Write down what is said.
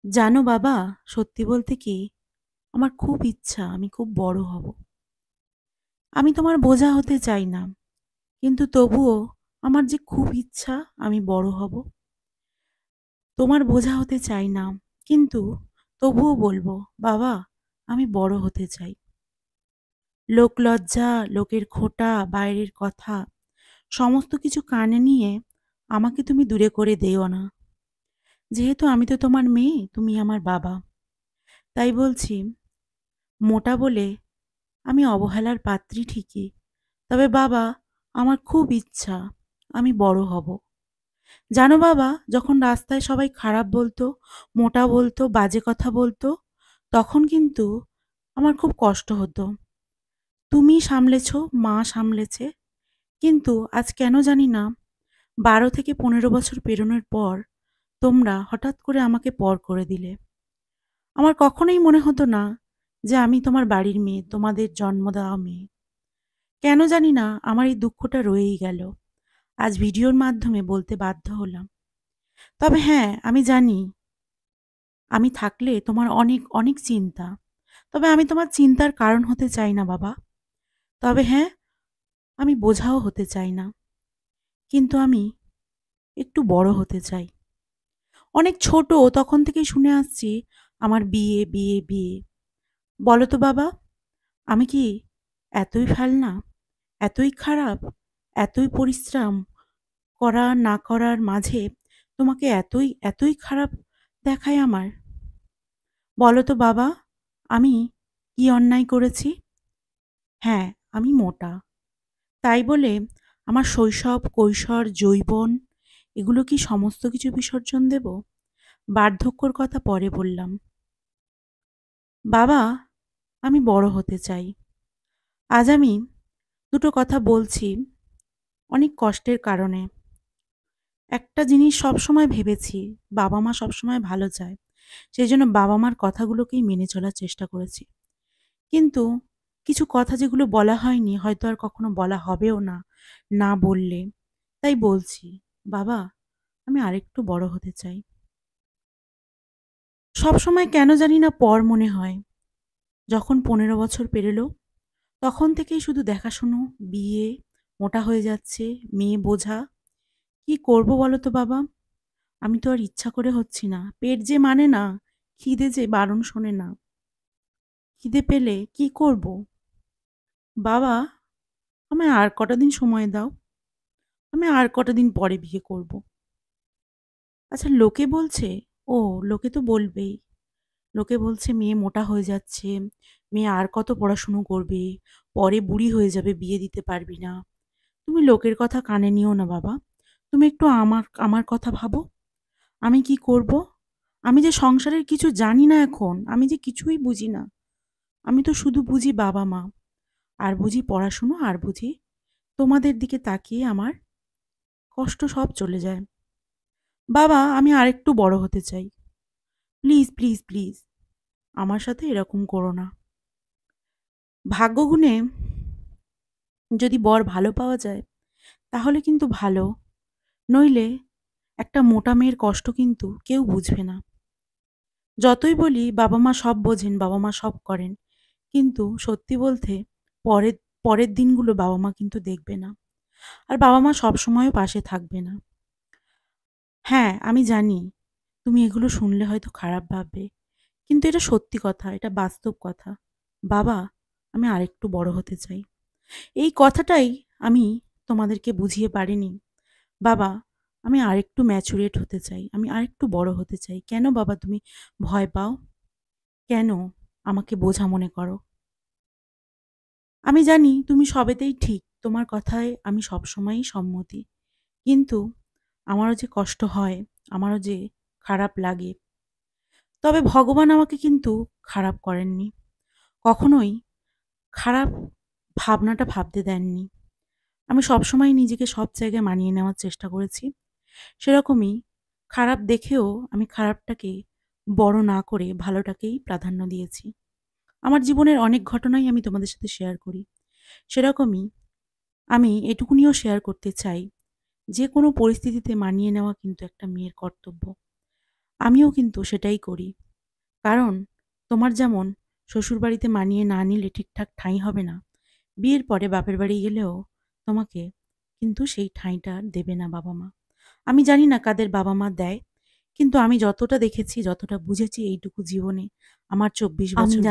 জানো বাবা, সত্যি বলতে কি, আমার খুব ইচ্ছা আমি খুব বড় হব। আমি তোমার বোঝা হতে চাই না। কিন্তু তবুও আমার যে খুব ইচ্ছা আমি বড় হব। তোমার বোঝা হতে চাই না। কিন্তু তবুও বলবো, বাবা, আমি বড় হতে চাই। লোকলজ্জা, লোকের খোঁটা, বাইরের কথা সমস্ত কিছু কানে নিয়ে আমাকে তুমি দূরে করে দিও না। যেহেতু আমি তো তোমার মেয়ে, তুমি আমার বাবা। তাই বলছি, মোটা বলে আমি অবহেলার পাত্রী ঠিকই। তবে বাবা, আমার খুব ইচ্ছা আমি বড় হব। জানো বাবা, যখন রাস্তায় সবাই খারাপ বলতো, মোটা বলতো, বাজে কথা বলতো, তখন কিন্তু আমার খুব কষ্ট হতো। তুমি সামলেছো, মা সামলেছে। কিন্তু আজ কেন জানি না, 12 থেকে 15 বছর পেরোনোর পর তোমরা হঠাৎ করে আমাকে পর করে দিলে। আমার কখনোই মনে হতো না যে আমি তোমার বাড়ির মেয়ে, তোমাদের জন্ম দেওয়া মেয়ে। কেন জানি না আমার এই দুঃখটা রয়েই গেল। আজ ভিডিওর মাধ্যমে বলতে বাধ্য হলাম। তবে হ্যাঁ, আমি জানি আমি থাকলে তোমার অনেক অনেক চিন্তা। তবে আমি তোমার চিন্তার কারণ হতে চাই না বাবা। তবে হ্যাঁ, আমি বোঝাও হতে চাই না। কিন্তু আমি একটু বড় হতে চাই। অনেক ছোট তখন থেকেই শুনে আসছি আমার বিয়ে, বিয়ে, বিয়ে। বলো তো বাবা, আমি কি এতই ফেলনা? এতই খারাপ? এতই পরিশ্রম করা না করার মাঝে তোমাকে এতই, এতই খারাপ দেখায় আমার? বলো তো বাবা, আমি কি অন্যায় করেছি? হ্যাঁ, আমি মোটা। তাই বলে আমার শৈশব, কৈশোর, যৌবন এগুলো কি সমস্ত কিছু বিসর্জন দেব? বার্ধক্যর কথা পরে বললাম। বাবা, আমি বড় হতে চাই। আজ আমি দুটো কথা বলছি অনেক কষ্টের কারণে। একটা জিনিস সবসময় ভেবেছি, বাবা-মা সবসময় ভালো চায়। সেজন্য বাবা-মার কথাগুলোকেই মেনে চলার চেষ্টা করেছি। কিন্তু কিছু কথা যেগুলো বলা হয়নি, হয়তো আর কখনো বলা হবেও না, না বললে। তাই বলছি, বাবা, আমি আরেকটু বড় হতে চাই। সবসময় কেন জানি না পর মনে হয়। যখন 15 বছর পেরোলো, তখন থেকেই শুধু দেখাশুনো, বিয়ে, মোটা হয়ে যাচ্ছে, মেয়ে বোঝা। কি করব বলো তো বাবা? আমি তো আর ইচ্ছা করে হচ্ছি না। পেট যে মানে না, খিদে যে বারণ শোনে না। খিদে পেলে কি করব? বাবা, আমায় আর কটা দিন সময় দাও। আমি আর কটা দিন পরে বিয়ে করব। আচ্ছা, লোকে বলছে, ও, লোকে তো বলবেই। লোকে বলছে মেয়ে মোটা হয়ে যাচ্ছে, মেয়ে আর কত পড়াশুনো করবে, পরে বুড়ি হয়ে যাবে, বিয়ে দিতে পারবি না। তুমি লোকের কথা কানে নিও না বাবা। তুমি একটু আমার আমার কথা ভাবো। আমি কি করব? আমি যে সংসারের কিছু জানি না এখন, আমি যে কিছুই বুঝি না। আমি তো শুধু বুঝি বাবা-মা, আর বুঝি পড়াশুনো, আর বুঝি তোমাদের দিকে তাকিয়ে আমার কষ্ট সব চলে যায়। বাবা, আমি আরেকটু বড় হতে চাই। প্লিজ, প্লিজ, প্লিজ, আমার সাথে এরকম করো না। ভাগ্য গুণে যদি বর ভালো পাওয়া যায়, তাহলে কিন্তু ভালো। নইলে একটা মোটা মেয়ের কষ্ট কিন্তু কেউ বুঝবে না। যতই বলি বাবা-মা সব বোঝেন, বাবা-মা সব করেন। কিন্তু সত্যি বলতে পরের পরের দিনগুলো বাবা-মা কিন্তু দেখবে না। আর বাবা-মা সবসময়ও পাশে থাকবে না। হ্যাঁ, আমি জানি তুমি এগুলো শুনলে হয়তো খারাপ ভাববে। কিন্তু এটা সত্যি কথা, এটা বাস্তব কথা। বাবা, আমি আরেকটু বড় হতে চাই। এই কথাটাই আমি তোমাদেরকে বুঝিয়ে পারিনি। বাবা, আমি আরেকটু ম্যাচুরেট হতে চাই। আমি আরেকটু বড় হতে চাই। কেন বাবা তুমি ভয় পাও? কেন আমাকে বোঝা মনে করো? আমি জানি তুমি সবেতেই ঠিক। তোমার কথায় আমি সবসময়ই সম্মতি। কিন্তু আমারও যে কষ্ট হয়, আমারও যে খারাপ লাগে। তবে ভগবান আমাকে কিন্তু খারাপ করেননি। কখনোই খারাপ ভাবনাটা ভাবতে দেননি। আমি সবসময় নিজেকে সব জায়গায় মানিয়ে নেওয়ার চেষ্টা করেছি। সেরকমই খারাপ দেখেও আমি খারাপটাকে বড় না করে ভালোটাকেই প্রাধান্য দিয়েছি। আমার জীবনের অনেক ঘটনাই আমি তোমাদের সাথে শেয়ার করি। সেরকমই আমি এটুকুনিও শেয়ার করতে চাই, যেকোনো পরিস্থিতিতে মানিয়ে নেওয়া কিন্তু একটা মেয়ের কর্তব্য। আমিও কিন্তু সেটাই করি। কারণ তোমার যেমন শ্বশুরবাড়িতে মানিয়ে না নিলে ঠিকঠাক ঠাঁই হবে না, বিয়ের পরে বাপের বাড়ি গেলেও তোমাকে কিন্তু সেই ঠাঁইটা দেবে না বাবা-মা। আমি জানি না কাদের বাবা-মা দেয়, কিন্তু আমি যতটা দেখেছি, যতটা বুঝেছি এইটুকু জীবনে আমার ২৪ আমি বছর